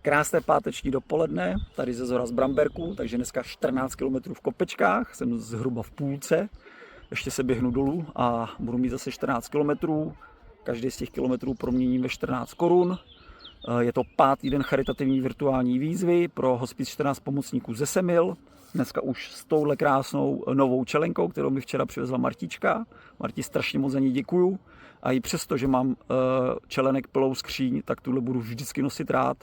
Krásné páteční dopoledne, tady ze Zhora z Bramberku, takže dneska 14 km v Kopečkách, jsem zhruba v půlce, ještě se běhnu dolů a budu mít zase 14 km, každý z těch kilometrů proměním ve 14 korun. Je to 5. den charitativní virtuální výzvy pro hospic 14 pomocníků ze Semil. Dneska už s touhle krásnou novou čelenkou, kterou mi včera přivezla Martička. Marti, strašně moc za ní děkuju. A i přesto, že mám čelenek plnou skříň, tak tuhle budu vždycky nosit rád,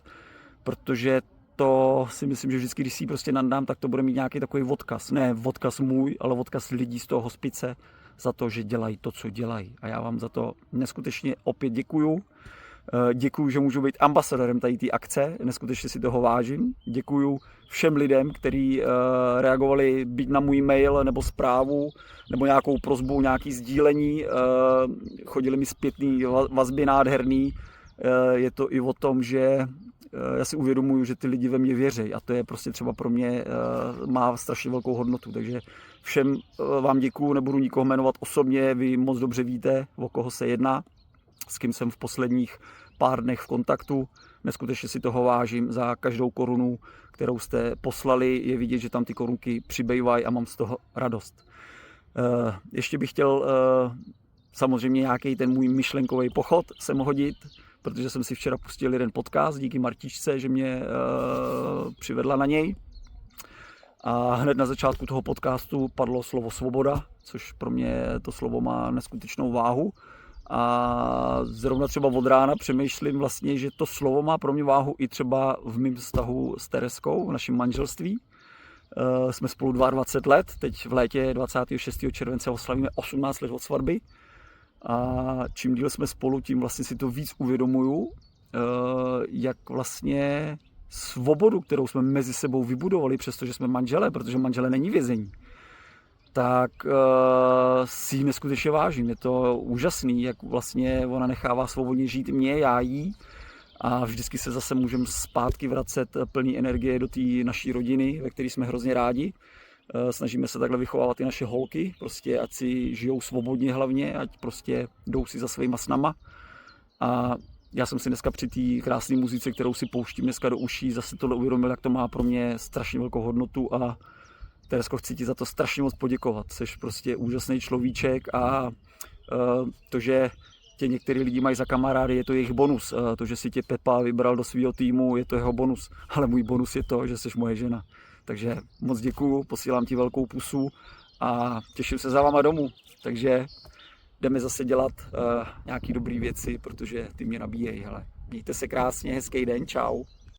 protože to si myslím, že vždycky, když si ji prostě nandám, tak to bude mít nějaký takový odkaz. Ne odkaz můj, ale odkaz lidí z toho hospice za to, že dělají to, co dělají. A já vám za to neskutečně opět děkuju. Děkuju, že můžu být ambasadorem tady té akce, neskutečně si toho vážím. Děkuju všem lidem, kteří reagovali být na můj mail nebo zprávu, nebo nějakou prosbu, nějaké sdílení. Chodili mi zpětný vazby nádherný. Je to i o tom, že já si uvědomuju, že ty lidi ve mě věří a to je prostě třeba pro mě má strašně velkou hodnotu. Takže všem vám děkuju, nebudu nikoho jmenovat osobně, vy moc dobře víte, o koho se jedná, s kým jsem v posledních pár dnech v kontaktu. Neskutečně si toho vážím, za každou korunu, kterou jste poslali, je vidět, že tam ty korunky přibývají a mám z toho radost. Ještě bych chtěl samozřejmě nějaký ten můj myšlenkový pochod sem hodit, protože jsem si včera pustil jeden podcast díky Martičce, že mě přivedla na něj. A hned na začátku toho podcastu padlo slovo svoboda, což pro mě to slovo má neskutečnou váhu. A zrovna třeba od rána přemýšlím vlastně, že to slovo má pro mě váhu i třeba v mém vztahu s Tereskou, v našem manželství. Jsme spolu 22 let, teď v létě 26. července oslavíme 18 let od svatby. A čím díl jsme spolu, tím vlastně si to víc uvědomuju, jak vlastně svobodu, kterou jsme mezi sebou vybudovali, přestože jsme manželé, protože manželé není vězení, tak si ji neskutečně vážím. Je to úžasný, jak vlastně ona nechává svobodně žít mě, já jí. A vždycky se zase můžeme zpátky vracet plný energie do té naší rodiny, ve které jsme hrozně rádi. Snažíme se takhle vychovávat i naše holky, prostě ať si žijou svobodně hlavně, ať prostě jdou si za svýma snama. A já jsem si dneska při té krásné muzice, kterou si pouštím dneska do uší, zase tohle uvědomil, jak to má pro mě strašně velkou hodnotu a Teresko, chci ti za to strašně moc poděkovat. Jsi prostě úžasný človíček a to, že tě některý lidi mají za kamarády, je to jejich bonus. To, že si tě Pepa vybral do svého týmu, je to jeho bonus. Ale můj bonus je to, že jsi moje žena. Takže moc děkuju, posílám ti velkou pusu a těším se za váma domů. Takže jdeme zase dělat nějaký dobrý věci, protože ty mě nabíjejí. Hele. Mějte se krásně, hezký den, čau.